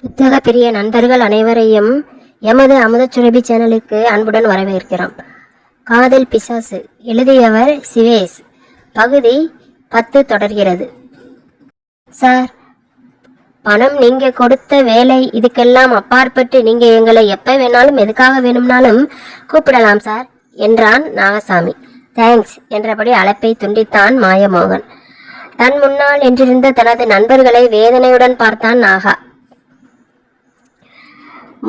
புத்தக பிரிய நண்பர்கள் அனைவரையும் எமது அமுதச்சுரபி சேனலுக்கு அன்புடன் வரவேற்கிறோம். காதல் பிசாசு எழுதியவர் சிவேஸ். பகுதி 10 தொடர்கிறது. சார், பணம் நீங்க கொடுத்த வேலை, இதுக்கெல்லாம் அப்பாற்பட்டு நீங்க எங்களை எப்ப வேணாலும் எதுக்காக வேணும்னாலும் கூப்பிடலாம் சார் என்றான் நாகசாமி. தேங்க்ஸ் என்றபடி அழைப்பை துண்டித்தான் மாயமோகன். தன் முன்னால் என்றிருந்த தனது நண்பர்களை வேதனையுடன் பார்த்தான் நாகா.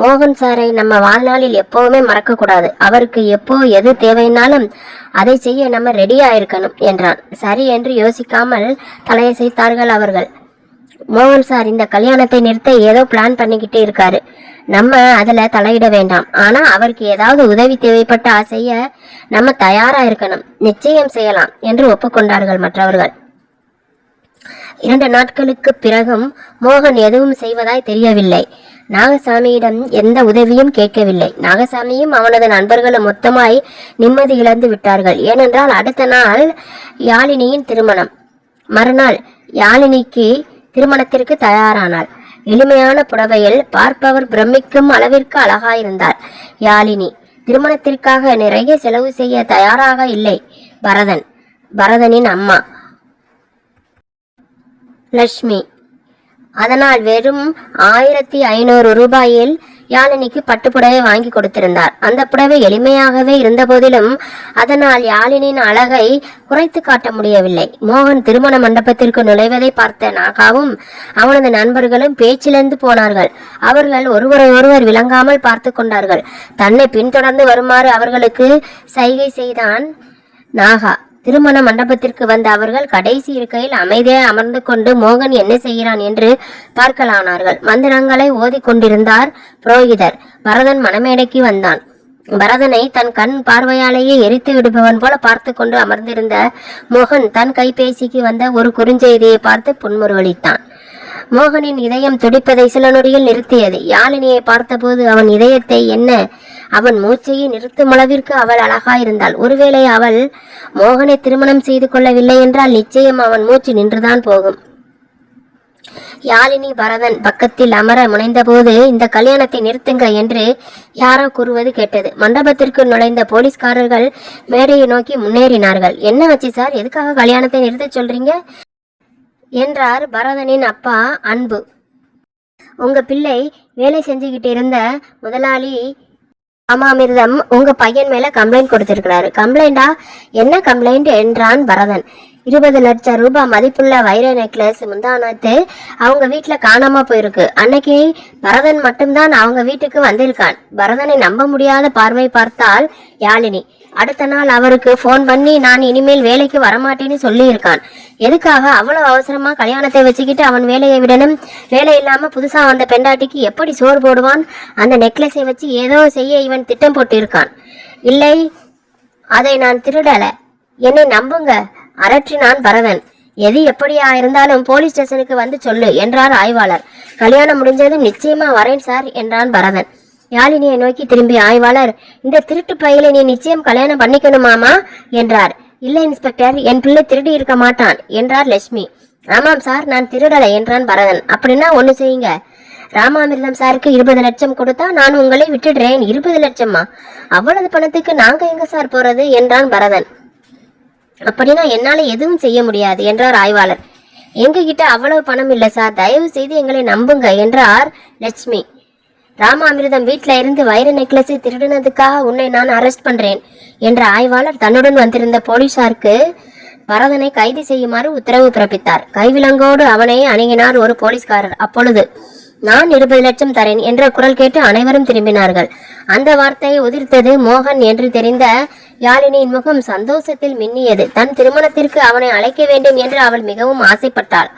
மோகன் சாரை நம்ம வாழ்நாளில் எப்பவுமே மறக்க கூடாது. அவருக்கு எப்போ எது தேவைன்னாலும் அதை செய்ய நம்ம ரெடியா இருக்கணும் என்றான். சரி என்று யோசிக்காமல் தலையசைத்தார்கள் அவர்கள். மோகன் சார் இந்த கல்யாணத்தை நிறுத்த ஏதோ பிளான் பண்ணிக்கிட்டு இருக்காரு. நம்ம அதுல தலையிட வேண்டாம். ஆனா அவருக்கு ஏதாவது உதவி தேவைப்பட்டா செய்ய நம்ம தயாரா இருக்கணும். நிச்சயம் செய்யலாம் என்று ஒப்புக்கொண்டார்கள் மற்றவர்கள். 2 நாட்களுக்கு பிறகும் மோகன் எதுவும் செய்வதாய் தெரியவில்லை. நாகசாமியிடம் எந்த உதவியும் கேட்கவில்லை. நாகசாமியும் அவனது நண்பர்களும் மொத்தமாய் நிம்மதி இழந்து விட்டார்கள். ஏனென்றால் அடுத்த நாள் யாழினியின் திருமணம். மறுநாள் யாழினிக்கு திருமணத்திற்கு தயாரானாள். எளிமையான புடவையில் பார்ப்பவர் பிரமிக்கும் அளவிற்கு அழகாயிருந்தார் யாழினி. திருமணத்திற்காக நிறைய செலவு செய்ய தயாராக இல்லை பரதனின் அம்மா லட்சுமி. அதனால் வெறும் 1500 ரூபாயில் யாழினிக்கு பட்டுப்புடவை வாங்கி கொடுத்திருந்தார். அந்த புடவை எளிமையாகவே இருந்த போதிலும் அதனால் யாழினின் அழகை குறைத்து காட்ட முடியவில்லை. மோகன் திருமண மண்டபத்திற்கு நுழைவதை பார்த்த நாகாவும் அவனது நண்பர்களும் பேச்சிழந்து போனார்கள். அவர்கள் ஒருவரை ஒருவர் விளங்காமல் பார்த்து கொண்டார்கள். தன்னை பின்தொடர்ந்து வருமாறு அவர்களுக்கு சைகை செய்தான் நாகா. திருமண மண்டபத்திற்கு வந்த அவர்கள் கடைசி இருக்கையில் அமைதியாக அமர்ந்து கொண்டு மோகன் என்ன செய்கிறான் என்று பார்க்கலானார்கள். மந்திரங்களை ஓதி கொண்டிருந்தார் புரோகிதர். பரதன் மணமேடைக்கு வந்தான். பரதனை தன் கண் பார்வையாலேயே எரித்து விடுபவன் போல பார்த்து கொண்டு அமர்ந்திருந்த மோகன் தன் கைபேசிக்கு வந்த ஒரு குறுஞ்செய்தியை பார்த்து புன்முறுவலித்தான். மோகனின் இதயம் துடிப்பதை சில நொடியில் நிறுத்தியது. யாழினியை பார்த்தபோது அவன் இதயத்தை அவன் மூச்சையை நிறுத்தும் அளவிற்கு அவள் அழகாயிருந்தாள். ஒருவேளை அவள் மோகனை திருமணம் செய்து கொள்ளவில்லை என்றால் நிச்சயம் அவன் மூச்சு நின்றுதான் போகும். யாழினி பரதன் பக்கத்தில் அமர முனைந்த போது இந்த கல்யாணத்தை நிறுத்துங்க என்று யாரோ கூறுவது கேட்டது. மண்டபத்திற்கு நுழைந்த போலீஸ்காரர்கள் மேடையை நோக்கி முன்னேறினார்கள். என்ன வச்சு சார், எதுக்காக கல்யாணத்தை நிறுத்த சொல்றீங்க என்றார் பரதனின் அப்பா அன்பு. உங்க பிள்ளை வேலை செஞ்சுக்கிட்டு இருந்த முதலாளி ராமாமிர்தம் உங்க பையன் மேல கம்ப்ளைண்ட் கொடுத்திருக்கிறாரு. கம்ப்ளைண்டா? என்ன கம்ப்ளைண்ட் என்றான் பரதன். 20 லட்சம் ரூபாய் மதிப்புள்ள வைர நெக்லஸ் முந்தானத்து அவங்க வீட்டுல காணாம போயிருக்கு. அன்னைக்கு பரதன் மட்டும்தான் அவங்க வீட்டுக்கு வந்திருக்கான். பரதனை நம்ப முடியாத பார்வை பார்த்தால் யாழினி. அடுத்த நாள் அவருக்கு போன் பண்ணி நான் இனிமேல் வேலைக்கு வரமாட்டேன்னு சொல்லி இருக்கான். எதுக்காக அவ்வளவு அவசரமா கல்யாணத்தை வச்சுக்கிட்டு அவன் வேலையை விடணும்? வேலை இல்லாம புதுசா வந்த பெண்டாட்டிக்கு எப்படி சோறு போடுவான்? அந்த நெக்லஸை வச்சு ஏதோ செய்ய இவன் திட்டம் போட்டு இருக்கான். இல்லை, அதை நான் திருடல, என்னை நம்புங்க அரற்றினான் பரதன். எது எப்படியா இருந்தாலும் போலீஸ் ஸ்டேஷனுக்கு வந்து சொல்லு என்றார் ஆய்வாளர். கல்யாணம் முடிஞ்சதும் நிச்சயமா வரேன் சார் என்றான் பரதன். யாழினியை நோக்கி திரும்பிய ஆய்வாளர், இந்த திருட்டு பையலை நீ நிச்சயம் கல்யாணம் பண்ணிக்கணுமாமா என்றார். இல்லை இன்ஸ்பெக்டர், என் பிள்ளை திருடி இருக்க மாட்டான் என்றார் லட்சுமி. ஆமாம் சார், நான் திருடலை என்றான் பரதன். அப்படின்னா ஒண்ணு செய்யுங்க, ராமாமிர்தம் சாருக்கு 20 லட்சம் கொடுத்தா நான் உங்களை விட்டுடுறேன். 20 லட்சமா? அவ்வளவு பணத்துக்கு நாங்க எங்க சார் போறது என்றான் பரதன். அப்படின்னா என்னால எதுவும் செய்ய முடியாது என்றார் ஆய்வாளர். எங்க கிட்ட அவ்வளவு பணம் இல்லை சார், தயவு செய்து எங்களை நம்புங்க என்றார் லட்சுமி. ராமாமிர்தம் வீட்டுல இருந்து வைர நெக்லஸை திருடினதுக்காக உன்னை நான் அரெஸ்ட் பண்றேன் என்ற ஆய்வாளர் தன்னுடன் வந்திருந்த போலீசாருக்கு பரதனை கைது செய்யுமாறு உத்தரவு பிறப்பித்தார். கைவிலங்கோடு அவனை அணுகினார் ஒரு போலீஸ்காரர். அப்பொழுது நான் 20 லட்சம் தரேன் என்ற குரல் கேட்டு அனைவரும் திரும்பினார்கள். அந்த வார்த்தையை உதிர்த்தது மோகன் என்று தெரிந்த யாழினியின் முகம் சந்தோஷத்தில் மின்னியது. தன் திருமணத்திற்கு அவனை அழைக்க வேண்டும் என்று அவள் மிகவும் ஆசைப்பட்டாள்.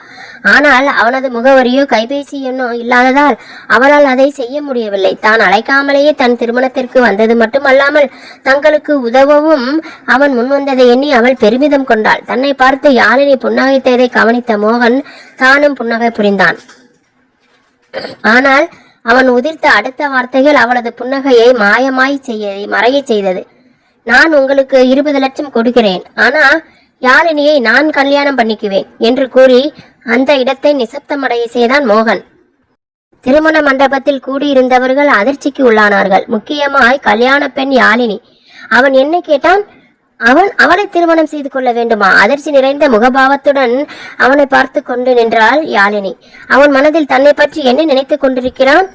ஆனால் அவனது முகவரியோ கைபேசி எண்ணோ இல்லாததால் அவளால் அதை செய்ய முடியவில்லை. தான் அழைக்காமலேயே தன் திருமணத்திற்கு வந்தது மட்டுமல்லாமல் தங்களுக்கு உதவவும் அவன் முன்வந்ததை எண்ணி அவள் பெருமிதம் கொண்டாள். தன்னை பார்த்து யாழினி புன்னகைத்ததை கவனித்த மோகன் தானும் புன்னகை புரிந்தான். ஆனால் அவன் உதிர்த்த அடுத்த வார்த்தைகள் அவளது புன்னகையை மறைய செய்தது. நான் உங்களுக்கு 20 லட்சம் கொடுக்கிறேன், ஆனா யாழினியை நான் கல்யாணம் பண்ணிக்குவேன் என்று கூறி அந்த இடத்தை நிசப்தமடைய செய்தான் மோகன். திருமண மண்டபத்தில் கூடியிருந்தவர்கள் அதிர்ச்சிக்கு உள்ளானார்கள். முக்கியமாய் கல்யாண பெண் யாழினி. அவன் என்ன கேட்டான்? அவளை திருமணம் செய்து கொள்ள வேண்டுமா? அதிர்ச்சி நிறைந்த முகபாவத்துடன் அவனை பார்த்து கொண்டு நின்றாள் யாழினி. அவன் மனதில் தன்னை பற்றி என்ன நினைத்துக் கொண்டிருக்கிறான்?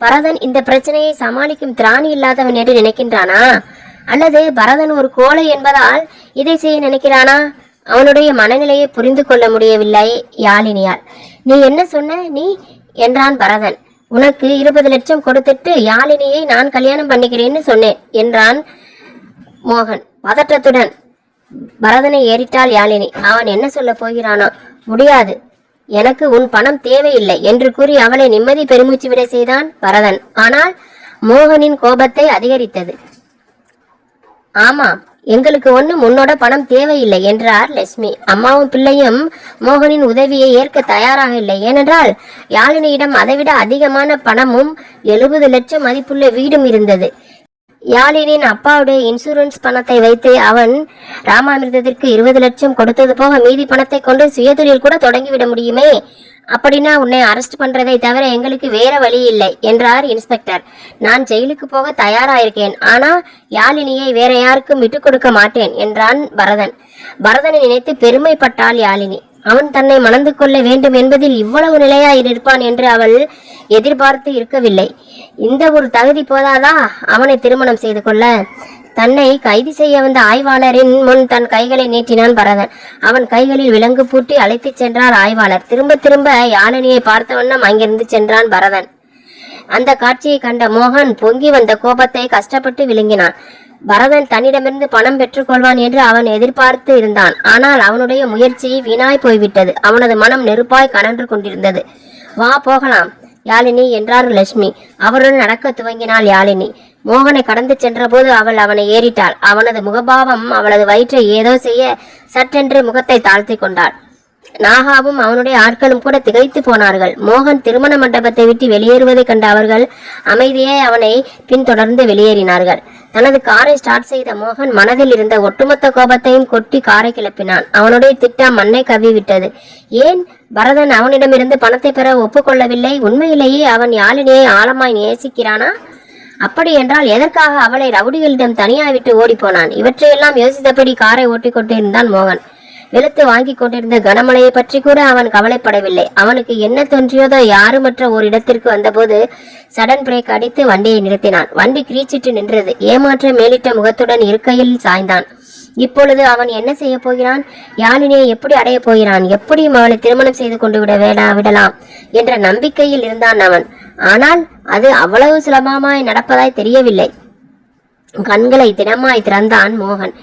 பரதன் இந்த பிரச்சனையை சமாளிக்கும் திராணி இல்லாதவன் என்று நினைக்கின்றானா? அல்லது பரதன் ஒரு கோழை என்பதால் இதை செய்ய நினைக்கிறானா? அவனுடைய மனநிலையை புரிந்து கொள்ள முடியவில்லை யாழினியால். நீ என்ன சொன்ன நீ என்றான் பரதன். உனக்கு 20 லட்சம் கொடுத்துட்டு யாழினியை நான் கல்யாணம் பண்ணிக்கிறேன்னு சொன்னேன் என்றான் மோகன் பதற்றத்துடன். பரதனை ஏறிட்டாள் யாழினி. அவன் என்ன சொல்ல போகிறானோ? முடியாது, எனக்கு உன் பணம் தேவையில்லை என்று கூறி அவளை நிம்மதி பெருமூச்சு விட செய்தான் பரதன். ஆனால் மோகனின் கோபத்தை அதிகரித்தது. ஆமாம், எங்களுக்கு ஒன்றும் உன்னோட பணம் தேவையில்லை என்றார் லட்சுமி. அம்மாவும் பிள்ளையும் மோகனின் உதவியை ஏற்க தயாராக இல்லை. ஏனென்றால் யாழினியிடம் அதைவிட அதிகமான பணமும் 70 லட்சம் மதிப்புள்ள வீடும் இருந்தது. யாழினியின் அப்பாவுடைய இன்சூரன்ஸ் பணத்தை வைத்து அவன் ராமாமிர்தத்திற்கு 20 லட்சம் கொடுத்தது போக மீதி பணத்தை கொண்டு சுயதொழில் கூட தொடங்கிவிட முடியுமே. அப்படின்னா உன்னை அரெஸ்ட் பண்றதை தவிர எங்களுக்கு வேற வழி இல்லை என்றார் இன்ஸ்பெக்டர். நான் ஜெயிலுக்கு போக தயாராயிருக்கேன், ஆனா யாழினியை வேற யாருக்கும் விட்டு கொடுக்க மாட்டேன் என்றான் பரதன். பரதனை நினைத்து பெருமைப்பட்டாள் யாழினி. அவன் தன்னை மணந்து கொள்ள வேண்டும் என்பதில் இவ்வளவு நிலையாய் இருப்பான் என்று அவள் எதிர்பார்த்து இருக்கவில்லை. இந்த ஒரு தகுதி போதாதா அவனை திருமணம் செய்து கொள்ள? தன்னை கைது செய்ய வந்த ஆய்வாளரின் முன் தன் கைகளை நீட்டினான் பரதன். அவன் கைகளில் விலங்கு பூட்டி அழைத்துச் சென்றார் ஆய்வாளர். திரும்ப திரும்ப யாழினியை பார்த்த வண்ணம் அங்கிருந்து சென்றான் பரதன். அந்த காட்சியை கண்ட மோகன் பொங்கி வந்த கோபத்தை கஷ்டப்பட்டு விழுங்கினான். பரதன் தன்னிடமிருந்து பணம் பெற்றுக்கொள்வான் என்று அவன் எதிர்பார்த்து இருந்தான். ஆனால் அவனுடைய முயற்சி வீணாய் போய்விட்டது. அவனது மனம் நெருப்பாய் கனன்று கொண்டிருந்தது. வா போகலாம் யாழினி என்றார் லட்சுமி. அவருடன் நடக்க துவங்கினாள் யாழினி. மோகனை கடந்து சென்ற போது அவள் அவனை ஏறிட்டாள். அவனது முகபாவம் அவளது வயிற்றை ஏதோ செய்ய சற்றென்று முகத்தை தாழ்த்தி கொண்டாள். நாகாவும் அவனுடைய ஆட்களும் கூட திகைத்து போனார்கள். மோகன் திருமண மண்டபத்தை விட்டு வெளியேறுவதை கண்ட அவர்கள் அமைதியே அவனை பின்தொடர்ந்து வெளியேறினார்கள். தனது காரை ஸ்டார்ட் செய்த மோகன் மனதில் இருந்த ஒட்டுமொத்த கோபத்தையும் கொட்டி காரை கிளப்பினான். அவனுடைய திட்டம் மண்ணை கவ்விவிட்டது. ஏன் பரதன் அவனிடமிருந்து பணத்தை பெற ஒப்புக்கொள்ளவில்லை? உண்மையிலேயே அவன் யாழினியை ஆழமாய் நேசிக்கிறானா? அப்படி என்றால் எதற்காக அவளை ரவுடிகளிடம் தனியாய் விட்டு ஓடிப்போனான்? இவற்றையெல்லாம் யோசித்தபடி காரை ஓட்டிக் கொண்டிருந்தான் மோகன். வெளுத்து வாங்கி கொண்டிருந்த கனமழையை பற்றி கூட அவன் கவலைப்படவில்லை. அவனுக்கு என்ன தோன்றியதோ யாருமற்ற ஒரு இடத்திற்கு வந்தபோது சடன் பிரேக் அடித்து வண்டியை நிறுத்தினான். வண்டி கிரீச்சிட்டு நின்றது. ஏமாற்ற மேலிட்ட முகத்துடன் இருக்கையில் சாய்ந்தான். இப்பொழுது அவன் என்ன செய்ய போகிறான்? யாழினியை எப்படி அடைய போகிறான்? எப்படியும் அவளை திருமணம் செய்து கொண்டு விடலாம் என்ற நம்பிக்கையில் இருந்தான் அவன். ஆனால் அது அவ்வளவு சுலபமாய் நடப்பதாய் தெரியவில்லை. கண்களை திடமாய் திறந்தான் மோகன்.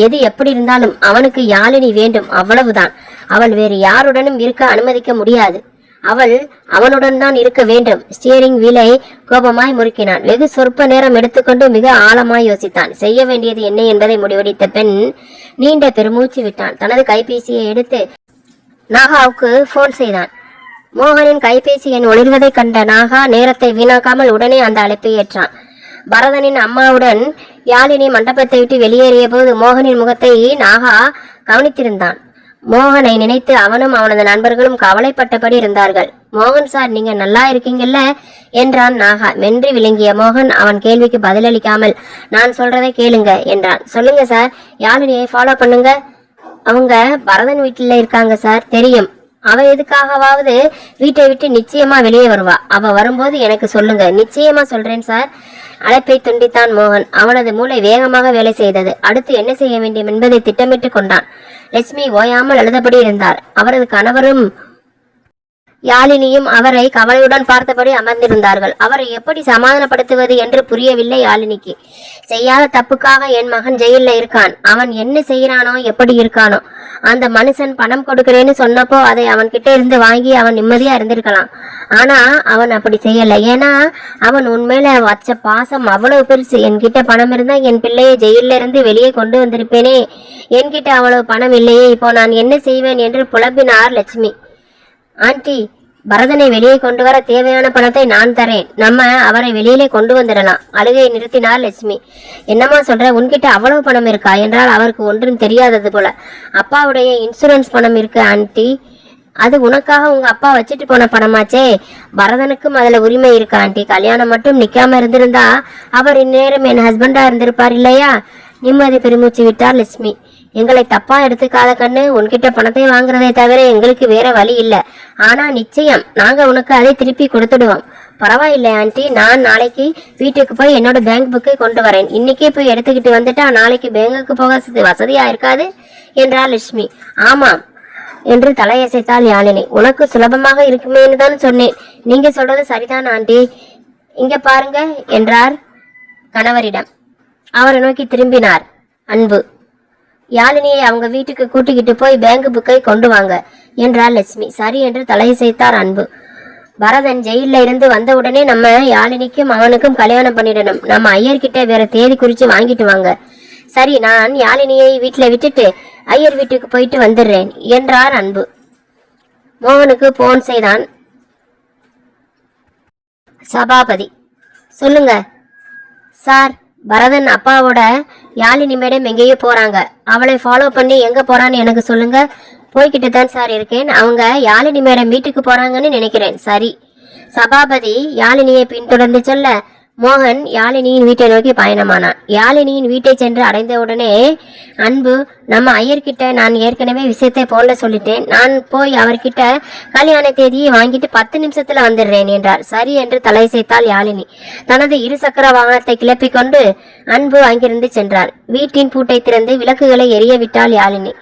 எது எப்படி இருந்தாலும் அவனுக்கு யாழினி வேண்டும், அவ்வளவுதான். அவள் வேறு யாருடனும் இருக்க அனுமதிக்க முடியாது. அவள் அவனுடன் தான் இருக்க வேண்டும். ஸ்டியரிங் வீலை கோபமாய் முறுக்கினான். வெகு சொற்ப நேரம் எடுத்துக்கொண்டு மிக ஆழமாய் யோசித்தான். செய்ய வேண்டியது என்ன என்பதை முடிவெடுத்த பெண் நீண்ட பெருமூச்சு விட்டான். தனது கைபேசியை எடுத்து நாகாவுக்கு போன் செய்தான். மோகனின் கைபேசி எண் ஒளிர்வதை கண்ட நாகா நேரத்தை வீணாக்காமல் உடனே அந்த அழைப்பை ஏற்றான். பரதனின் அம்மாவுடன் யாழினி மண்டபத்தை விட்டு வெளியேறிய போது மோகனின் முகத்தை நாகா கவனித்திருந்தான். மோகனை நினைத்து அவனும் அவனது நண்பர்களும் கவலைப்பட்டபடி இருந்தார்கள். மோகன் சார், நீங்க நல்லா இருக்கீங்கல்ல என்றான் நாகா. வென்றி விளங்கிய மோகன் அவன் கேள்விக்கு பதிலளிக்காமல் நான் சொல்றதை கேளுங்க என்றான். சொல்லுங்க சார், யாழினியை ஃபாலோ பண்ணுங்க. அவங்க பரதன் வீட்டில் இருக்காங்க சார். தெரியும். அவ எதுக்காகவாவது வீட்டை விட்டு நிச்சயமா வெளியே வருவா. அவ வரும்போது எனக்கு சொல்லுங்க. நிச்சயமா சொல்றேன் சார். அழைப்பை துண்டித்தான் மோகன். அவனது மூளை வேகமாக வேலை செய்தது. அடுத்து என்ன செய்ய வேண்டும் என்பதை திட்டமிட்டு கொண்டான். லட்சுமி ஓயாமல் அழுதபடி இருந்தார். அவரது கணவரும் யாழினியும் அவரை கவலையுடன் பார்த்தபடி அமர்ந்திருந்தார்கள். அவரை எப்படி சமாதானப்படுத்துவது என்று புரியவில்லை யாழினிக்கு. செய்யாத தப்புக்காக என் மகன் ஜெயில இருக்கான். அவன் என்ன செய்யறானோ, எப்படி இருக்கானோ. அந்த மனுஷன் பணம் கொடுக்கிறேன்னு சொன்னப்போ அதை அவன் கிட்ட இருந்து வாங்கி அவன் நிம்மதியா இருந்திருக்கலாம். ஆனா அவன் அப்படி செய்யல. ஏன்னா அவன் உண்மையில வச்ச பாசம் அவ்வளவு பெருசு. என்கிட்ட பணம் இருந்தா என் பிள்ளையை ஜெயில இருந்து வெளியே கொண்டு வந்திருப்பேனே. என்கிட்ட அவ்வளவு பணம் இல்லையே, இப்போ நான் என்ன செய்வேன் என்று புலம்பினார் லட்சுமி. ஆண்டி, பரதனை வெளியே கொண்டு வர தேவையான பணத்தை நான் தரேன். நம்ம அவரை வெளியிலே கொண்டு வந்துடலாம். அழுகையை நிறுத்தினார் லட்சுமி. என்னம்மா சொல்ற? உன்கிட்ட அவ்வளவு பணம் இருக்கா என்றால் அவருக்கு ஒன்றும் தெரியாதது போல. அப்பாவுடைய இன்சூரன்ஸ் பணம் இருக்கு ஆண்டி. அது உனக்காக உங்க அப்பா வச்சுட்டு போன பணமாச்சே. பரதனுக்கும் அதுல உரிமை இருக்கா ஆண்டி. கல்யாணம் மட்டும் நிக்காம இருந்திருந்தா அவர் இந்நேரம் என் ஹஸ்பண்டா இருந்திருப்பார் இல்லையா? நிம்மதி பெருமூச்சு விட்டார் லட்சுமி. எங்களை தப்பா எடுத்துக்காத கண்ணு. உன்கிட்ட பணத்தை வாங்குறதை தவிர எங்களுக்கு வேற வழி இல்ல. ஆனா நிச்சயம் நாங்க உனக்கு அதை திருப்பி கொடுத்துடுவோம். பரவாயில்லை ஆண்டி, நான் நாளைக்கு வீட்டுக்கு போய் என்னோட பேங்க் புக்கை கொண்டு வரேன். இன்னைக்கே போய் எடுத்துக்கிட்டு வந்துட்டா நாளைக்கு பேங்குக்கு போக வசதியா இருக்காது என்றார் லட்சுமி. ஆமாம் என்று தலையசைத்தாள் யாழினி. உனக்கு சுலபமாக இருக்குமேன்னு தான் சொன்னேன். நீங்க சொல்றது சரிதான் ஆண்டி. இங்க பாருங்க என்றார் கணவரிடம். அவரை நோக்கி திரும்பினார் அன்பு. யாழினியை அவங்க வீட்டுக்கு கூட்டிக்கிட்டு போய் பேங்க் புக்கை கொண்டு வாங்க என்றார் லட்சுமி. சரி என்று தலையசைத்தார் அன்பு. பரதன் ஜெயில இருந்து வந்த உடனே நம்ம யாழினிக்கும் அவனுக்கும் கல்யாணம் பண்ணிடணும். நம்ம ஐயர்கிட்ட வேற தேதி குறிச்சு வாங்கிட்டு வாங்க. சரி, நான் யாழினியை வீட்டுல விட்டுட்டு ஐயர் வீட்டுக்கு போயிட்டு வந்துடுறேன் என்றார் அன்பு. மோகனுக்கு போன் செய்தான் சபாபதி. சொல்லுங்க சார், பரதன் அப்பாவோட யாழினி மேடம் எங்கேயோ போறாங்க. அவளை ஃபாலோ பண்ணி எங்க போறான்னு எனக்கு சொல்லுங்க. போய்கிட்டு தான் சார் இருக்கேன். அவங்க யாழினி மேடம் வீட்டுக்கு போறாங்கன்னு நினைக்கிறேன். சரி. சபாபதி யாழினியை பின்தொடர்ந்து செல்ல மோகன் யாழினியின் வீட்டை நோக்கி பயணமானான். யாழினியின் வீட்டை சென்று அடைந்தவுடனே அன்பு, நம்ம ஐயர்கிட்ட நான் ஏற்கனவே விஷயத்தை போல சொல்லிட்டேன். நான் போய் அவர்கிட்ட கல்யாண தேதியை வாங்கிட்டு 10 நிமிஷத்துல வந்துடுறேன் என்றார். சரி என்று தலையசைத்தாள் யாழினி. தனது இருசக்கர வாகனத்தை கிளப்பிக் கொண்டு அன்பு அங்கிருந்து சென்றார். வீட்டின் பூட்டை திறந்து விளக்குகளை எரிய விட்டாள் யாழினி.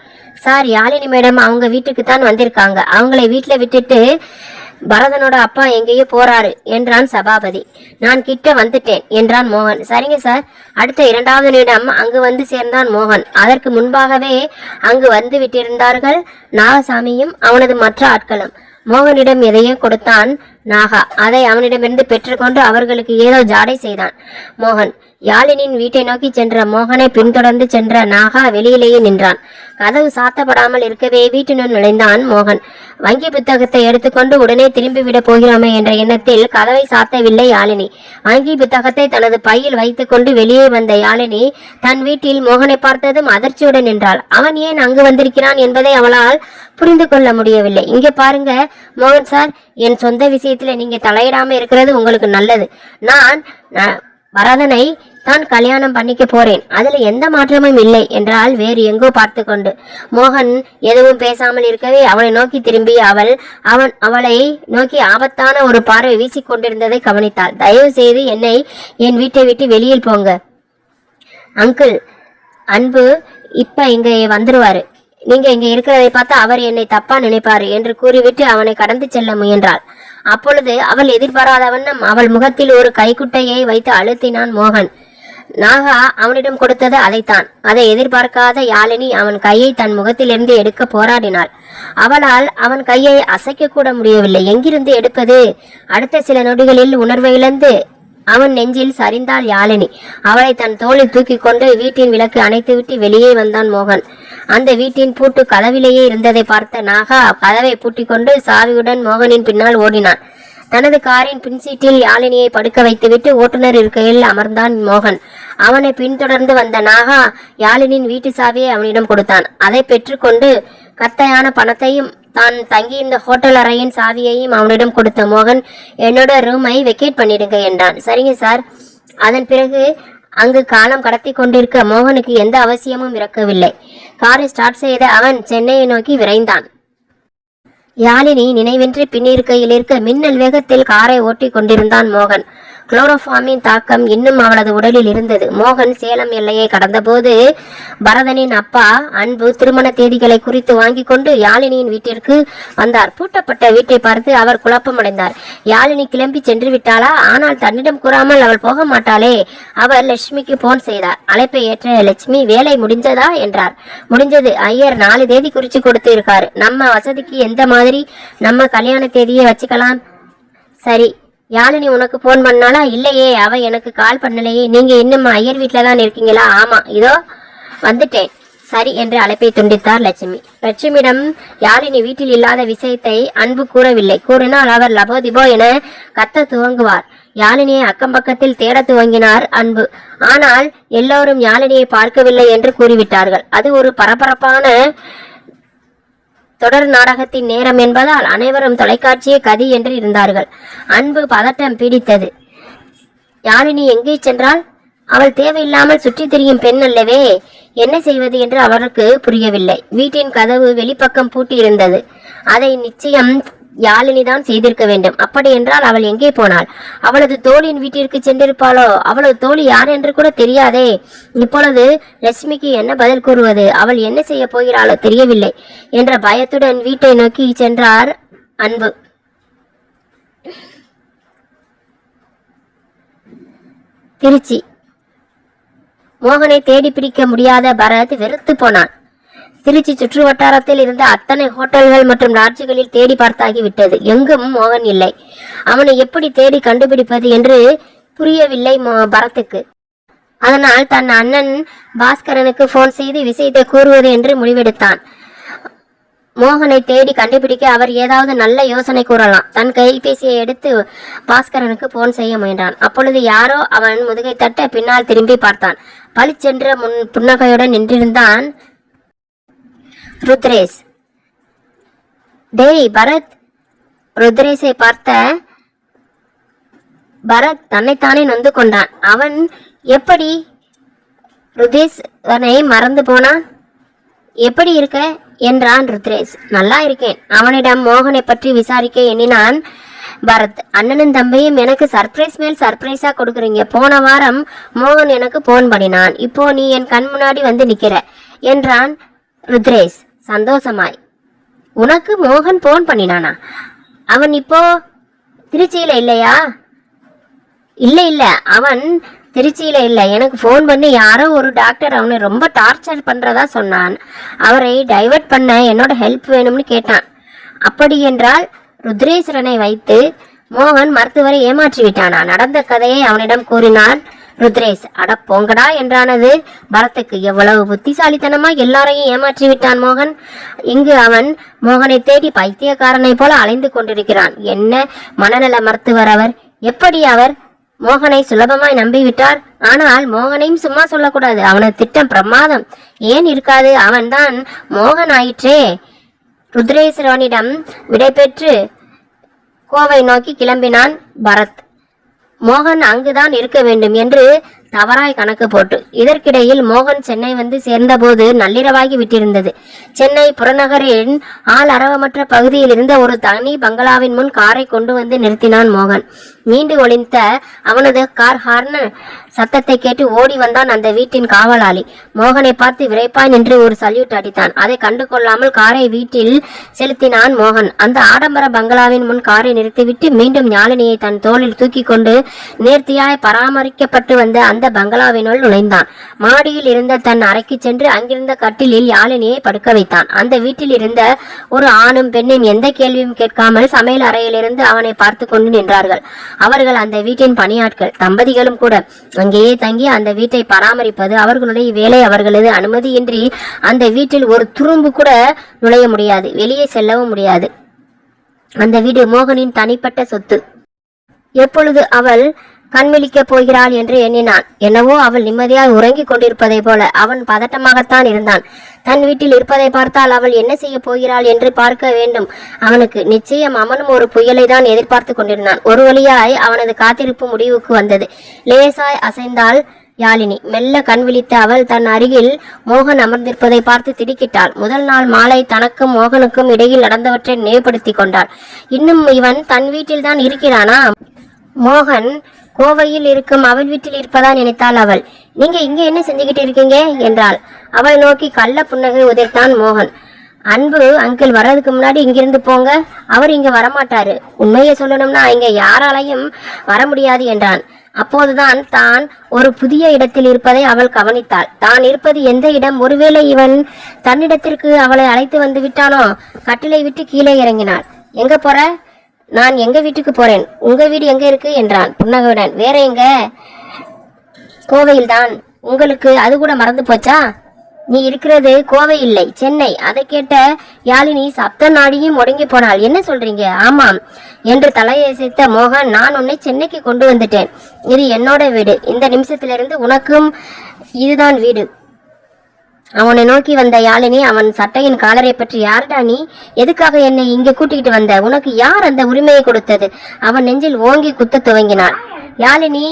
சார், யாழினி மேடம் அவங்க வீட்டுக்கு தான் வந்திருக்காங்க. அவங்களை வீட்டுல விட்டுட்டு பரதனோட அப்பா எங்கேயோ போறாரு என்றான் சபாபதி. நான் கிட்ட வந்துட்டேன் என்றான் மோகன். சரிங்க சார். அடுத்த 2வது நிமிடம் அங்கு வந்து சேர்ந்தான் மோகன். அதற்கு முன்பாகவே அங்கு வந்து விட்டிருந்தார்கள் நாகசாமியும் அவனது மற்ற ஆட்களும். மோகனிடம் எதையோ கொடுத்தான் நாகா. அதை அவனிடமிருந்து பெற்றுக்கொண்டு அவர்களுக்கு ஏதோ ஜாடை செய்தான் மோகன். யாழினின் வீட்டை நோக்கி சென்ற மோகனை பின்தொடர்ந்து சென்ற நாகா வெளியிலேயே நின்றான். கதவு சாத்தப்படாமல் இருக்கவே வீட்டினுள் நுழைந்தான் மோகன். வங்கி புத்தகத்தை எடுத்துக்கொண்டு உடனே திரும்பிவிட போகிறோமே என்ற எண்ணத்தில் கதவை சாத்தவில்லை யாழினி. வங்கி புத்தகத்தை தனது பையில் வைத்துக் கொண்டு வெளியே வந்த யாழினி தன் வீட்டில் மோகனை பார்த்ததும் அதிர்ச்சியுடன் நின்றாள். அவன் ஏன் அங்கு வந்திருக்கிறான் என்பதை அவளால் புரிந்து கொள்ள முடியவில்லை. இங்க பாருங்க மோகன் சார், என் சொந்த விஷயத்துல நீங்க தலையிடாம இருக்கிறது உங்களுக்கு நல்லது. நான் பரதனை தான் கல்யாணம் பண்ணிக்க போறேன். அதுல எந்த மாற்றமும் இல்லை என்றால் வேறு எங்கோ பார்த்து கொண்டு. மோகன் எதுவும் பேசாமல் இருக்கவே அவளை நோக்கி திரும்பி அவளை நோக்கி ஆபத்தான ஒரு பார்வை வீசிக்கொண்டிருந்ததை கவனித்தாள். தயவு செய்து என்னை என் வீட்டை விட்டு வெளியில் போங்க அங்கிள். அன்பு இப்ப இங்க வந்துருவாரு. நீங்க இங்க இருக்கிறதை பார்த்தா அவர் என்னை தப்பா நினைப்பாரு என்று கூறிவிட்டு அவனை கடந்து செல்ல முயன்றாள். அப்பொழுது அவள் எதிர்பாராத வண்ணம் அவள் முகத்தில் ஒரு கைக்குட்டையை வைத்து அழுத்தினான் மோகன். நாகா அவனிடம் கொடுத்தது அதைத்தான். அதை எதிர்பார்க்காத யாழினி அவன் கையை தன் முகத்திலிருந்து எடுக்க போராடினாள். அவளால் அவன் கையை அசைக்க கூட முடியவில்லை. எங்கிருந்து எடுப்பது? அடுத்த சில நொடிகளில் உணர்வை இழந்து அவன் நெஞ்சில் சரிந்தாள் யாழினி. அவளை தன் தோளில் தூக்கி கொண்டு வீட்டின் விளக்கு அணைத்துவிட்டு வெளியே வந்தான் மோகன். அந்த வீட்டின் பூட்டு கதவிலேயே இருந்ததை பார்த்த நாகா கதவை பூட்டிக் கொண்டு சாவியுடன் மோகனின் பின்னால் ஓடினான். தனது காரின் பின்சீட்டில் யாழினியை படுக்க வைத்துவிட்டு ஓட்டுநர் இருக்கையில் அமர்ந்தான் மோகன். அவனை பின்தொடர்ந்து வந்த நாகா யாழினின் வீட்டு சாவியை அவனிடம் கொடுத்தான். அதை பெற்றுக்கொண்டு கத்தையான பணத்தையும் தான் தங்கியிருந்த ஹோட்டல் அறையின் சாவியையும் அவனிடம் கொடுத்த மோகன், என்னோட ரூமை வெக்கேட் பண்ணிடுங்க என்றான். சரிங்க சார். அதன் பிறகு அங்கு காலம் கடத்தி கொண்டிருக்க மோகனுக்கு எந்த அவசியமும் இருக்கவில்லை. காரை ஸ்டார்ட் செய்த அவன் சென்னையை நோக்கி விரைந்தான். யாழினி நினைவின்றி பின்னிருக்கையில் இருக்க மின்னல் வேகத்தில் காரை ஓட்டி கொண்டிருந்தான் மோகன். குளோரோஃபார்மின் தாக்கம் இன்னும் அவளது உடலில் இருந்தது. மோகன் சேலம் எல்லையை கடந்தபோது பரதனின் அப்பா அன்பு திருமண தேதிகளை குறித்து வாங்கி கொண்டு யாழினியின் வீட்டிற்கு வந்தார். பூட்டப்பட்ட வீட்டை பார்த்து அவர் குழப்பமடைந்தார். யாழினி கிளம்பி சென்று விட்டாளா? ஆனால் தன்னிடம் கூறாமல் அவள் போக மாட்டாளே. அவர் லட்சுமிக்கு போன் செய்தார். அழைப்பை ஏற்ற லட்சுமி, வேலை முடிஞ்சதா என்றார். முடிஞ்சது. ஐயர் 4 தேதி குறிச்சு கொடுத்து இருக்காரு. நம்ம வசதிக்கு எந்த மாதிரி நம்ம கல்யாண தேதியை வச்சுக்கலாம். சரி, யாழினி உனக்கு போன் பண்ணாளா? இல்லையே, அவ எனக்கு கால் பண்ணலையே. நீங்க இன்னும் ஐயர் வீட்டுல தான் இருக்கீங்களா? ஆமா, இதோ வந்துட்டேன். சரி என்று அழைப்பை துண்டித்தார் லட்சுமி. லட்சுமியிடம் யாழினி வீட்டில் இல்லாத விஷயத்தை அன்பு கூறவில்லை. கூறினால் அவர் லபோதிபோ என கத்த துவங்குவார். யாழினியை அக்கம் பக்கத்தில் தேட துவங்கினார் அன்பு. ஆனால் எல்லோரும் யாழினியை பார்க்கவில்லை என்று கூறிவிட்டார்கள். அது ஒரு பரபரப்பான தொடர் நாடகத்தின் நேரம் என்பதால் அனைவரும் தொலைக்காட்சியே கதி என்று இருந்தார்கள். அன்பு பதட்டம் பீடித்தது. யாழினி எங்கே சென்றால்? அவள் தேவையில்லாமல் சுற்றி திரியும் பெண் அல்லவே. என்ன செய்வது என்று அவருக்கு புரியவில்லை. வீட்டின் கதவு வெளிப்பக்கம் பூட்டி இருந்தது. அதை நிச்சயம் யாழினிதான் செய்திருக்க வேண்டும். அப்படி என்றால் அவள் எங்கே போனாள்? அவளது தோழியின் வீட்டிற்கு சென்றிருப்பாளோ? அவளது தோழி யார் என்று கூட தெரியாதே. இப்பொழுது லட்சுமிக்கு என்ன பதில் கூறுவது? அவள் என்ன செய்ய போகிறாளோ தெரியவில்லை என்ற பயத்துடன் வீட்டை நோக்கி சென்றார் அன்பு. திருச்சி. மோகனை தேடி பிடிக்க முடியாத பரத் வெறுத்து போனான். திருச்சி சுற்று வட்டாரத்தில் இருந்த அத்தனை ஹோட்டல்கள் மற்றும் லாட்ஜுகளில் தேடி பார்த்தாகிவிட்டது. எங்கும் மோகன் இல்லை. அவனை எப்படி தேடி கண்டுபிடிப்பது என்று புரியவில்லை பரத்துக்கு. அதனால் தன் அண்ணன் பாஸ்கரனுக்கு போன் செய்து விஷயத்தை கூறுவது என்று முடிவெடுத்தான். மோகனை தேடி கண்டுபிடிக்க அவர் ஏதாவது நல்ல யோசனை கூறலாம். தன் கைபேசியை எடுத்து பாஸ்கரனுக்கு போன் செய்ய முயன்றான். அப்பொழுது யாரோ அவன் முதுகை தட்ட பின்னால் திரும்பி பார்த்தான். பளிச்சென்ற புன்னகையுடன் நின்றிருந்தான் ருத்ரேஷ். டேய் பரத். ருத்ரேஷை பார்த்த பரத் தன்னைத்தானே நொந்து கொண்டான். அவன் எப்படி ருத்ரேஷனை மறந்து போனான்? எப்படி இருக்க என்றான் ருத்ரேஷ். நல்லா இருக்கேன். அவனிடம் மோகனை பற்றி விசாரிக்க எண்ணினான் பரத். அண்ணனும் தம்பியும் எனக்கு சர்ப்ரைஸ் மேல் சர்ப்ரைஸா கொடுக்குறீங்க. போன வாரம் மோகன் எனக்கு போன் பண்ணினான். இப்போ நீ என் கண் முன்னாடி வந்து நிக்கிற என்றான் ருத்ரேஷ் சந்தோஷமாய். உனக்கு மோகன் போன் பண்ணினானா? அவன் இப்போ திருச்சியில இல்லையா? இல்ல அவன் திருச்சியில இல்ல. எனக்கு போன் பண்ணி யாரோ ஒரு டாக்டர் அவனை ரொம்ப டார்ச்சர் பண்றதா சொன்னான். அவரை டைவர்ட் பண்ண என்னோட ஹெல்ப் வேணும்னு கேட்டான். அப்படி என்றால் ருத்ரேஸ்வரனை வைத்து மோகன் மருத்துவரை ஏமாற்றி விட்டானா? நடந்த கதையை அவனிடம் கூறினான் ருத்ரேஷ். அட போங்கடா என்றானது பரத்துக்கு. எவ்வளவு புத்திசாலித்தனமா எல்லாரையும் ஏமாற்றி விட்டான் மோகன். இங்கு அவன் மோகனை தேடி பைத்தியக்காரனை போல அலைந்து கொண்டிருக்கிறான். என்ன மனநல மருத்துவர் அவர்! எப்படி அவர் மோகனை சுலபமாய் நம்பிவிட்டார். ஆனால் மோகனையும் சும்மா சொல்லக்கூடாது. அவனது திட்டம் பிரமாதம். ஏன் இருக்காது? அவன்தான் மோகன் ஆயிற்றே. ருத்ரேஸ்வரனிடம் விடைபெற்று கோவை நோக்கி கிளம்பினான் பரத். மோகன் அங்குதான் இருக்க வேண்டும் என்று தவறாய் கணக்கு போட்டு. இதற்கிடையில் மோகன் சென்னை வந்து சேர்ந்தபோது நள்ளிரவாகி விட்டிருந்தது. சென்னை புறநகரின் ஆள் அரவமற்ற பகுதியில் இருந்த ஒரு தனி பங்களாவின் முன் காரை கொண்டு வந்து நிறுத்தினான் மோகன். நீண்டு ஒளிந்த அவனது கார் ஹார்ன் சத்தத்தை கேட்டு ஓடி வந்தான் அந்த வீட்டின் காவலாளி. மோகனை பார்த்து விரைப்பாய் நின்று ஒரு சல்யூட் அடித்தான். அதை கண்டு கொள்ளாமல் காரை வீட்டில் செலுத்தினான் மோகன். அந்த ஆடம்பர பங்களாவின் முன் காரை நிறுத்திவிட்டு மீண்டும் ஞாலினியை தன் தோளில் தூக்கி கொண்டு நேர்த்தியாய் பராமரிக்கப்பட்டு வந்த அந்த பங்களாவினுள் நுழைந்தான். மாடியில் இருந்த தன் அறைக்கு சென்று அங்கிருந்த கட்டிலில் யாழினியை படுக்க வைத்தான். அந்த வீட்டில் இருந்த ஒரு ஆணும் பெண்ணும் எந்த கேள்வியும் கேட்காமல் சமையல் அறையிலிருந்து அவனை பார்த்து கொண்டு நின்றார்கள். அவர்கள் அந்த வீட்டின் பணியாட்கள், தம்பதிகளும் கூட. அங்கேயே தங்கி அந்த வீட்டை பராமரிப்பது அவர்களுடைய வேலை. அவர்களது அனுமதியின்றி அந்த வீட்டில் ஒரு துரும்பு கூட நுழைய முடியாது, வெளியே செல்லவும் முடியாது. அந்த வீடு மோகனின் தனிப்பட்ட சொத்து. எப்பொழுது அவள் கண்விழிக்க போகிறாள் என்று எண்ணினான். என்னவோ அவள் நிம்மதியாய் உறங்கிக் கொண்டிருப்பதை போல அவன் பதட்டமாகத்தான் இருந்தான். தன் வீட்டில் இருப்பதை பார்த்தால் அவள் என்ன செய்ய போகிறாள் என்று பார்க்க வேண்டும் அவனுக்கு. நிச்சயம் அவனும் ஒரு புயலை தான் எதிர்பார்த்து கொண்டிருந்தான். ஒரு வழியாய் அவனது காத்திருப்பு முடிவுக்கு வந்தது. லேசாய் அசைந்தாள் யாழினி. மெல்ல கண் விழித்த அவள் தன் அருகில் மோகன் அமர்ந்திருப்பதை பார்த்து திடுக்கிட்டாள். முதல் நாள் மாலை தனக்கும் மோகனுக்கும் இடையில் நடந்தவற்றை நினைவுபடுத்தி கொண்டாள். இன்னும் இவன் தன் வீட்டில் தான் இருக்கிறானா? மோகன் கோவையில் இருக்கும் அவள் வீட்டில் இருப்பதா நினைத்தாள் அவள். நீங்க இங்க என்ன செஞ்சுக்கிட்டு இருக்கீங்க என்றாள். அவள் நோக்கி கள்ள புன்னகை உதைத்தான் மோகன். அன்பு அங்கிள் வர்றதுக்கு முன்னாடி இங்கிருந்து போங்க, அவர் இங்க வரமாட்டாரு. உண்மையை சொல்லணும்னா இங்க யாராலையும் வர முடியாது என்றான். அப்போதுதான் தான் ஒரு புதிய இடத்தில் இருப்பதை அவள் கவனித்தாள். தான் இருப்பது எந்த இடம்? ஒருவேளை இவன் தன்னிடத்திற்கு அவளை அழைத்து வந்து விட்டானோ? கட்டிலை விட்டு கீழே இறங்கினாள். எங்க போற? நான் எங்க வீட்டுக்கு போறேன். உங்க வீடு எங்க இருக்கு என்றான் புன்னகையுடன். வேற எங்க? கோவையில் தான். உங்களுக்கு அது கூட மறந்து போச்சா? நீ இருக்கிறது கோவை இல்லை, சென்னை. அதை கேட்ட யாழினி சப்த நாடியும் ஒடுங்கி போனாள். என்ன சொல்றீங்க? ஆமாம் என்று தலையசைத்த மோகன், நான் உன்னை சென்னைக்கு கொண்டு வந்துட்டேன். இது என்னோட வீடு. இந்த நிமிஷத்திலிருந்து உனக்கும் இதுதான் வீடு. அவனை நோக்கி வந்த யாழினி அவன் சட்டையின் காலரை பற்றி, யாருடா நீ? எதுக்காக என்னை இங்கே கூட்டிகிட்டு வந்த? உனக்கு யார் அந்த உரிமையை கொடுத்தது? அவன் நெஞ்சில் ஓங்கி குத்த துவங்கினாள். யாழினி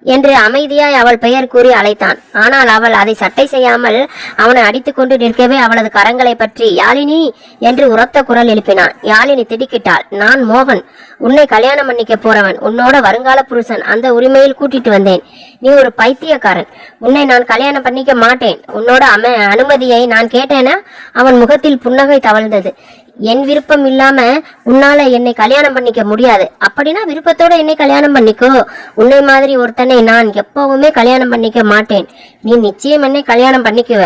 என்று அமைதியாய் அவள் பெயர் கூறி அழைத்தான். ஆனால் அவள் அதை சட்டை செய்யாமல் அவனை அடித்துக் கொண்டு நிற்கவே அவளது கரங்களை பற்றி யாழினி என்று உரத்த குரல் எழுப்பினான். யாழினி திடுக்கிட்டாள். நான் மோகன், உன்னை கல்யாணம் பண்ணிக்க போறவன், உன்னோட வருங்கால புருஷன். அந்த உரிமையில் கூட்டிட்டு வந்தேன். நீ ஒரு பைத்தியக்காரன். உன்னை நான் கல்யாணம் பண்ணிக்க மாட்டேன். உன்னோட அனுமதியை நான் கேட்டேனா? அவன் முகத்தில் புன்னகை தவழ்ந்தது. என் விருப்பம் இல்லாம உன்னால என்னை கல்யாணம் பண்ணிக்க முடியாது. அப்படின்னா விருப்பத்தோட என்னை கல்யாணம் பண்ணிக்கோ. உன்னை மாதிரி ஒருத்தனை நான் எப்பவுமே கல்யாணம் பண்ணிக்க மாட்டேன். நீ நிச்சயம் என்னை கல்யாணம் பண்ணிக்குவ.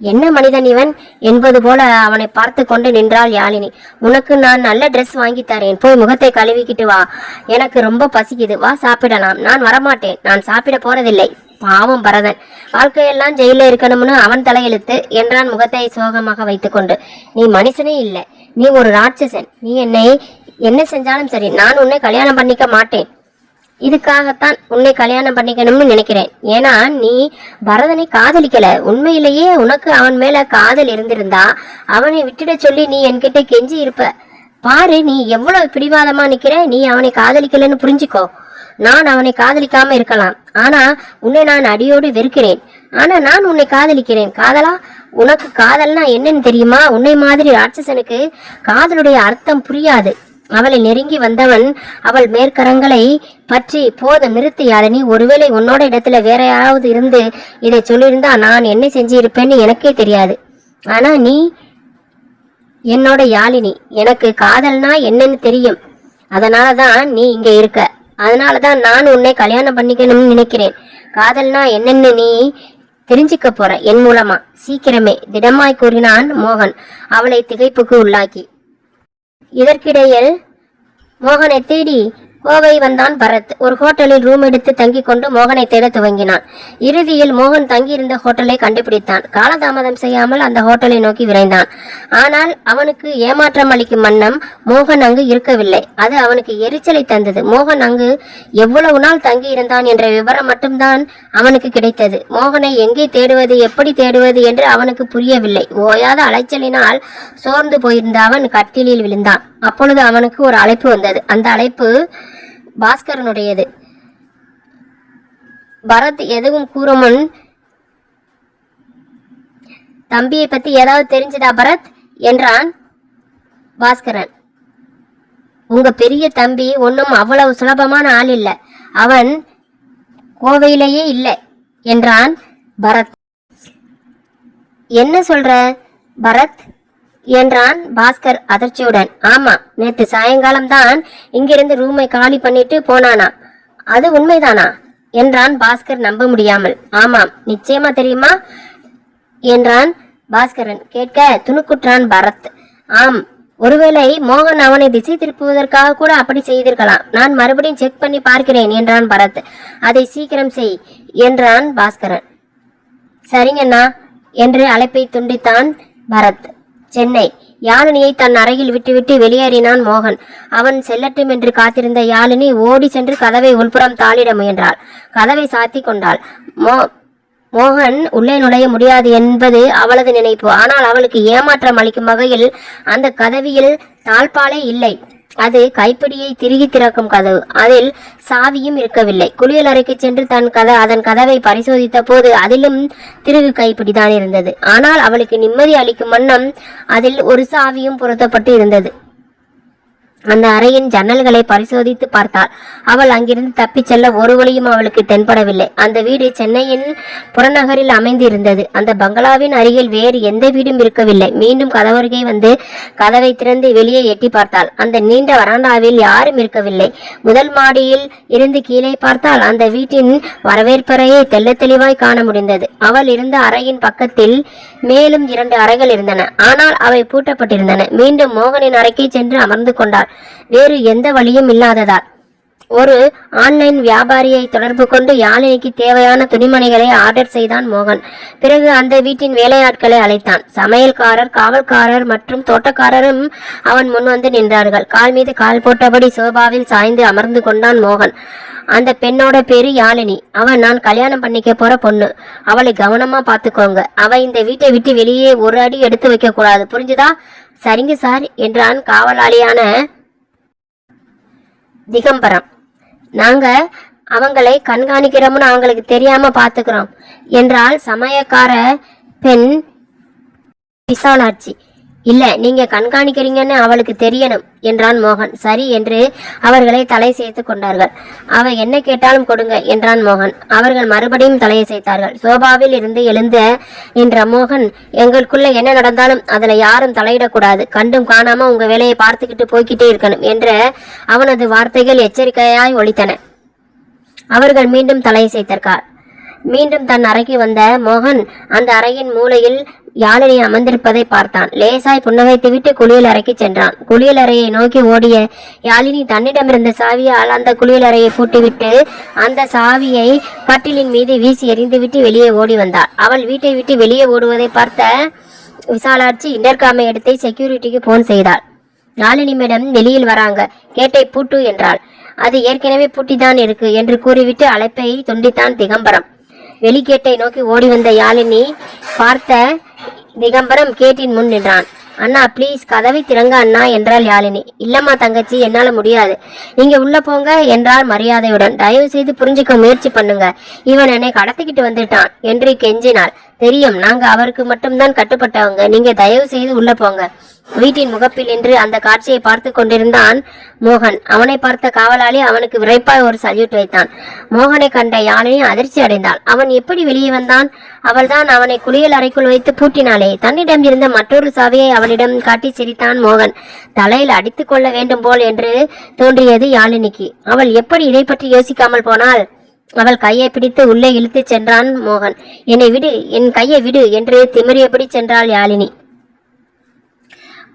என்ன மனிதன் இவன் என்பது போல அவனை பார்த்து கொண்டு நின்றாள் யாழினி. உனக்கு நான் நல்ல ட்ரெஸ் வாங்கி தரேன், போய் முகத்தை கழுவிக்கிட்டு வா. எனக்கு ரொம்ப பசிக்குது, வா சாப்பிடலாம். நான் வரமாட்டேன், நான் சாப்பிட போறதில்லை. பாவம் பரதன், வாழ்க்கையெல்லாம் ஜெயில இருக்கணும்னு அவன் தலையெழுத்து என்றான் முகத்தை சோகமாக வைத்துக்கொண்டு. நீ மனுஷனே இல்லை, நீ ஒரு ராட்சசன். நீ என்னை என்ன செஞ்சாலும் சரி, நான் உன்னை கல்யாணம் பண்ணிக்க மாட்டேன். இதுக்காகத்தான் உன்னை கல்யாணம் பண்ணிக்கணும்னு நினைக்கிறேன். ஏன்னா நீ பரதனை காதலிக்கல. உண்மையிலேயே உனக்கு அவன் மேல காதல் இருந்திருந்தா அவனை விட்டுட சொல்லி நீ என்கிட்ட கெஞ்சி இருப்ப. பாரு, நீ எவ்வளவு பிடிவாதமா நிக்கிற. நீ அவனை காதலிக்கலன்னு புரிஞ்சுக்கோ. நான் அவனை காதலிக்காம இருக்கலாம், ஆனா உன்னை நான் அடியோடு வெறுக்கிறேன். ஆனா நான் உன்னை காதலிக்கிறேன். காதலா? உனக்கு காதல்னா என்னன்னு தெரியுமா? உன்னை மாதிரி ராட்சசனுக்கு காதலுடைய அர்த்தம் புரியாது. அவளை நெருங்கி வந்தவன் அவள் மேற்கரங்களை பற்றி, போதும் நிறுத்தி யாழினி. ஒருவேளை உன்னோட இடத்துல வேற யாராவது இருந்து இதை சொல்லியிருந்தா நான் என்ன செஞ்சு இருப்பேன்னு எனக்கே தெரியாது. ஆனா நீ என்னோட யாழினி. எனக்கு காதல்னா என்னன்னு தெரியும். அதனாலதான் நீ இங்க இருக்க. அதனாலதான் நான் உன்னை கல்யாணம் பண்ணிக்கணும்னு நினைக்கிறேன். காதல்னா என்னன்னு நீ தெரிஞ்சுக்க போற என் மூலமா, சீக்கிரமே, திடமாய் கூறினான் மோகன் அவளை திகைப்புக்கு உள்ளாக்கி. இதற்கிடையில் மோகனை தேடி கோவை வந்தான் பரத். ஒரு ஹோட்டலில் ரூம் எடுத்து தங்கி கொண்டு மோகனை தேட துவங்கினான். இறுதியில் மோகன் தங்கியிருந்த ஹோட்டலை கண்டுபிடித்தான். காலதாமதம் செய்யாமல் அந்த ஹோட்டலை நோக்கி விரைந்தான். ஆனால் அவனுக்கு ஏமாற்றம் அளிக்கும் வண்ணம் மோகன் அங்கு இருக்கவில்லை. அது அவனுக்கு எரிச்சலை தந்தது. மோகன் அங்கு எவ்வளவு நாள் தங்கி இருந்தான் என்ற விவரம் மட்டும்தான் அவனுக்கு கிடைத்தது. மோகனை எங்கே தேடுவது, எப்படி தேடுவது என்று அவனுக்கு புரியவில்லை. ஓயாத அலைச்சலினால் சோர்ந்து போயிருந்த அவன் கட்டிலில் விழுந்தான். அப்பொழுது அவனுக்கு ஒரு அழைப்பு வந்தது. அந்த அழைப்பு பாஸ்கரனுடையது. பரத் எதுவும் கூறும் முன், தம்பியை பத்தி ஏதாவது தெரிஞ்சதா பரத் என்றான் பாஸ்கரன். உங்க பெரிய தம்பி ஒன்னும் அவ்வளவு சுலபமான ஆள் இல்ல. அவன் கோவையிலேயே இல்லை என்றான் பரத். என்ன சொல்ற பரத் என்றான் பாஸ்கர் அதிர்ச்சியுடன். ஆமா, நேத்து சாயங்காலம் தான் இங்கிருந்து ரூமை காலி பண்ணிட்டு போனானா. அது உண்மைதானா என்றான் பாஸ்கர் நம்ப முடியாமல். ஆமாம், நிச்சயமா தெரியுமா என்றான் பாஸ்கரன். கேட்க துணுக்குற்றான் பரத். ஆம், ஒருவேளை மோகன் அவனை திசை திருப்புவதற்காக கூட அப்படி செய்திருக்கலாம். நான் மறுபடியும் செக் பண்ணி பார்க்கிறேன் என்றான் பரத். அதை சீக்கிரம் செய் என்றான் பாஸ்கரன். சரிங்கண்ணா என்று அழைப்பை துண்டித்தான் பரத். சென்னை. யாழினியை தன் அறையில் விட்டுவிட்டு வெளியேறினான் மோகன். அவன் செல்லட்டும் என்று காத்திருந்த யாழினி ஓடி சென்று கதவை உள்புறம் தாளிட முயன்றாள். கதவை சாத்தி கொண்டாள். மோகன் உள்ளே நுழைய முடியாது என்பது அவளது நினைப்பு. ஆனால் அவளுக்கு ஏமாற்றம் அளிக்கும் வகையில் அந்த கதவியில் தாழ்பாலே இல்லை. அது கைப்பிடியை திருகி திறக்கும் கதவு. அதில் சாவியும் இருக்கவில்லை. குளியல் அறைக்கு சென்று அதன் கதவை பரிசோதித்த போது அதிலும் திருகு கைப்பிடிதான் இருந்தது. ஆனால் அவளுக்கு நிம்மதி அளிக்கும் வண்ணம் அதில் ஒரு சாவியும் பொருத்தப்பட்டு இருந்தது. அந்த அறையின் ஜன்னல்களை பரிசோதித்து பார்த்தாள். அவள் அங்கிருந்து தப்பிச் செல்ல ஒரு வழியும் அவளுக்கு தென்படவில்லை. அந்த வீடு சென்னையின் புறநகரில் அமைந்து இருந்தது. அந்த பங்களாவின் அருகில் வேறு எந்த வீடும் இருக்கவில்லை. மீண்டும் கதவருகே வந்து கதவை திறந்து வெளியே எட்டி பார்த்தாள். அந்த நீண்ட வராண்டாவில் யாரும் இருக்கவில்லை. முதல் மாடியில் இருந்து கீழே பார்த்தால் அந்த வீட்டின் வரவேற்பறையை தெல்ல தெளிவாய் காண முடிந்தது. அவள் இருந்த அறையின் பக்கத்தில் மேலும் 2 அறைகள் இருந்தன. ஆனால் அவை பூட்டப்பட்டிருந்தன. மீண்டும் மோகனின் அறைக்கு சென்று அமர்ந்து கொண்டாள். வேறு எந்த வழியும் இல்லாததால் ஒரு ஆன்லைன் வியாபாரியை தொடர்பு கொண்டு யாழினிக்கு தேவையான துணிமணிகளை ஆர்டர் செய்தான் மோகன். பிறகு அந்த வீட்டின் வேலையாட்களை அழைத்தான். சமையல்காரர், காவல்காரர் மற்றும் தோட்டக்காரரும் அவன் முன் வந்து நின்றார்கள். கால் மீது கால் போட்டபடி சோபாவில் சாய்ந்து அமர்ந்து கொண்டான் மோகன். அந்த பெண்ணோட பேரு யாழினி. அவன் நான் கல்யாணம் பண்ணிக்க போற பொண்ணு. அவளை கவனமா பாத்துக்கோங்க. அவ இந்த வீட்டை விட்டு வெளியே ஒரு அடி எடுத்து வைக்க கூடாது, புரிஞ்சுதா? சரிங்க சார் என்றான் காவலாளியான திகம்பரம். நாங்க அவங்களை கண்காணிக்கிறோம்னு அவங்களுக்கு தெரியாம பாத்துக்கிறோம் என்றால் சமயக்கார பெண் விசாலாட்சி. இல்ல, நீங்க கண்காணிக்கிறீங்கன்னு அவளுக்கு தெரியணும் என்றான் மோகன். சரி என்று அவர்களை தலை சேர்த்து கொண்டார்கள். அவ என்ன கேட்டாலும் கொடுங்க என்றான் மோகன். அவர்கள் மறுபடியும் தலையை சேர்த்தார்கள். சோபாவில் இருந்து எழுந்த நின்ற மோகன், எங்களுக்குள்ள என்ன நடந்தாலும் அதுல யாரும் தலையிடக்கூடாது, கண்டும் காணாம உங்க வேலையை பார்த்துக்கிட்டு போய்கிட்டே இருக்கணும் என்ற அவனது வார்த்தைகள் எச்சரிக்கையாய் ஒலித்தன. அவர்கள் மீண்டும் தலையை சேர்த்தார்கள். மீண்டும் தன் அறைக்கு வந்த மோகன் அந்த அறையின் மூலையில் யாழினி அமர்ந்திருப்பதை பார்த்தான். லேசாய் புன்னகைத்துவிட்டு குளியல் அறைக்கு சென்றான். குளியல் அறையை நோக்கி ஓடிய யாழினி தன்னிடமிருந்த சாவியால் அந்த குளியல் அறையை பூட்டிவிட்டு அந்த சாவியை கட்டிலின் மீது வீசி எறிந்துவிட்டு வெளியே ஓடி வந்தாள். அவள் வீட்டை விட்டு வெளியே ஓடுவதை பார்த்த விசாலாட்சி இன்டர்காமை எடுத்து செக்யூரிட்டிக்கு போன் செய்தாள். யாழினி மேடம் வெளியில் வராங்க, கேட்டை பூட்டு என்றாள். அது ஏற்கனவே பூட்டிதான் இருக்கு என்று கூறிவிட்டு அழைப்பை துண்டித்தான் திகம்பரம். வெளிக்கேட்டை நோக்கி ஓடி வந்த யாழினி பார்த்த திகம்பரம் கேட்டின் முன் நின்றான். அண்ணா ப்ளீஸ் கதவை திறங்க அண்ணா என்றாள் யாழினி. இல்லம்மா தங்கச்சி, என்னால முடியாது, நீங்க உள்ள போங்க என்றார் மரியாதையுடன். தயவு செய்து புரிஞ்சுக்க முயற்சி பண்ணுங்க, இவன் என்னை கடத்திக்கிட்டு வந்துட்டான் என்று கெஞ்சினாள். தெரியும், நாங்க அவருக்கு மட்டும்தான் கட்டுப்பட்டவங்க, நீங்க தயவு செய்து உள்ள போங்க. வீட்டின் முகப்பில் நின்று அந்த காட்சியை பார்த்து கொண்டிருந்தான் மோகன். அவனை பார்த்த காவலாளி அவனுக்கு விரைப்பாய் ஒரு சல்யூட் வைத்தான். மோகனை கண்ட யாழினி அதிர்ச்சி அடைந்தாள். அவன் எப்படி வெளியே வந்தான்? அவள்தான் அவனை குளியல் அறைக்குள் வைத்து பூட்டினாளே. தன்னிடம் இருந்த மற்றொரு சாவியை அவளிடம் காட்டி சிரித்தான் மோகன். தலையில் அடித்துக் கொள்ள வேண்டும் போல் என்று தோன்றியது யாழினிக்கு. அவள் எப்படி இதை பற்றி யோசிக்காமல் போனாள்? அவள் கையை பிடித்து உள்ளே இழுத்து சென்றான் மோகன். என்னை விடு, என் கையை விடு என்று திமிரியபடி சென்றாள் யாழினி.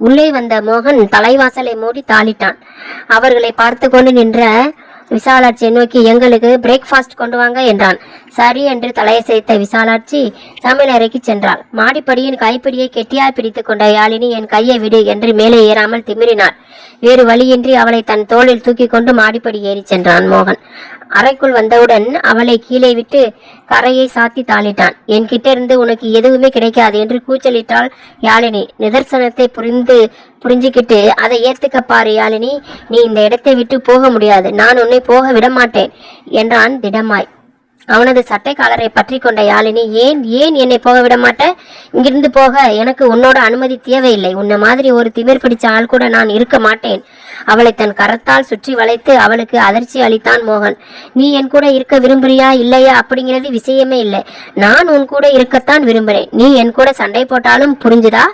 உள்ளே வந்த மோகன் தலைவாசலை மூடி தாளிட்டான். அவர்களை பார்த்து கொண்டு நின்ற விசாலாட்சியை நோக்கி, எங்களுக்கு பிரேக்ஃபாஸ்ட் கொண்டு வாங்க என்றான். சரி என்று தலையை சேர்த்த விசாலாட்சி சமையல் அறைக்கு சென்றாள். மாடிப்படியின் கைப்பிடியை கெட்டியாய் பிடித்து கொண்ட யாழினி, என் கையை விடு என்று மேலே ஏறாமல் திமிரினாள். வேறு வழியின்றி அவளை தன் தோளில் தூக்கி கொண்டு மாடிப்படி ஏறி சென்றான் மோகன். அறைக்குள் வந்தவுடன் அவளை கீழே விட்டு கரையை சாத்தி தாளிட்டான். என்கிட்ட இருந்து உனக்கு எதுவுமே கிடைக்காது என்று கூச்சலிட்டாள் யாழினி. நிதர்சனத்தை புரிஞ்சுக்கிட்டு அதை ஏத்துக்க பாரு யாழினி, நீ இந்த இடத்தை விட்டு போக முடியாது, நான் உன்னை போக விடமாட்டேன் என்றான் திடமாய். அவனது சட்டை காலரை பற்றி கொண்ட யாழினி, ஏன் என்னை போக விட மாட்டேன்? இங்கிருந்து போக எனக்கு உன்னோட அனுமதி தேவையில்லை. உன்னை மாதிரி ஒரு திமிர் பிடிச்ச ஆள் கூட நான் இருக்க மாட்டேன். அவளை தன் கரத்தால் சுற்றி வளைத்து அவளுக்கு அதிர்ச்சி அளித்தான் மோகன். நீ என் கூட இருக்க விரும்புறியா இல்லையா அப்படிங்கிறது விஷயமே இல்லை. நான் உன் கூட இருக்கத்தான் விரும்புறேன். நீ என் கூட சண்டை போட்டாலும், புரிஞ்சுதா?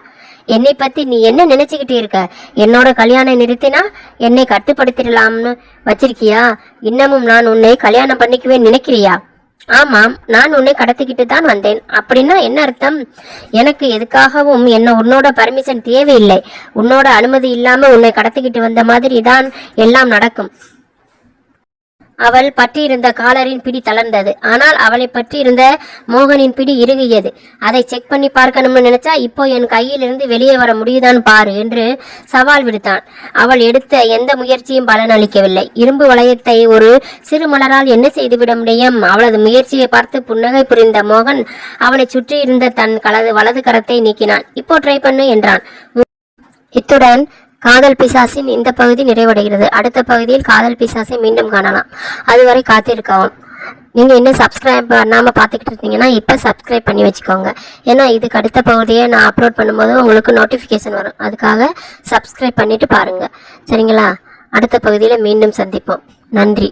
என்னை பத்தி நீ என்ன நினைச்சுக்கிட்டு இருக்க? என்னோட கல்யாணம் நிறுத்தினா என்னை கட்டுப்படுத்திடலாம்னு வச்சிருக்கியா? இன்னமும் நான் உன்னை கல்யாணம் பண்ணிக்குவேன் நினைக்கிறியா? ஆமாம், நான் உன்னை கடத்திக்கிட்டு தான் வந்தேன். அப்படின்னா என்ன அர்த்தம்? எனக்கு எதுக்காகவும் உன்னோட பர்மிஷன் தேவையில்லை. உன்னோட அனுமதி இல்லாம உன்னை கடத்திக்கிட்டு வந்த மாதிரி தான் எல்லாம் நடக்கும். அவள் பற்றியிருந்த காலரின் பிடி தளர்ந்தது. ஆனால் அவளை பற்றி இருந்த மோகனின் பிடி இறுகியது. அதை செக் பண்ணி பார்க்கணும்னு நினைச்சா இப்போ என் கையிலிருந்து வெளியே வர முடியுதான் பாரு என்று சவால் விடுத்தான். அவள் எடுத்த எந்த முயற்சியும் பலனளிக்கவில்லை. இரும்பு வளையத்தை ஒரு சிறு மலரால் என்ன செய்துவிட முடியும்? அவளது முயற்சியை பார்த்து புன்னகை புரிந்த மோகன் அவளை சுற்றி இருந்த தன் வலது கரத்தை நீக்கினான். இப்போ ட்ரை பண்ணு என்றான். இத்துடன் காதல் பிசாசின் இந்த பகுதி நிறைவடைகிறது. அடுத்த பகுதியில் காதல் பிசாசை மீண்டும் காணலாம். அதுவரை காத்திருக்கவும். நீங்கள் இன்னும் சப்ஸ்கிரைப் பண்ணாமல் பார்த்துக்கிட்டு இருந்தீங்கன்னா இப்போ சப்ஸ்கிரைப் பண்ணி வச்சுக்கோங்க. ஏன்னா இதுக்கு அடுத்த பகுதியை நான் அப்லோட் பண்ணும்போது உங்களுக்கு நோட்டிஃபிகேஷன் வரும். அதுக்காக சப்ஸ்கிரைப் பண்ணிவிட்டு பாருங்கள். சரிங்களா? அடுத்த பகுதியில் மீண்டும் சந்திப்போம். நன்றி.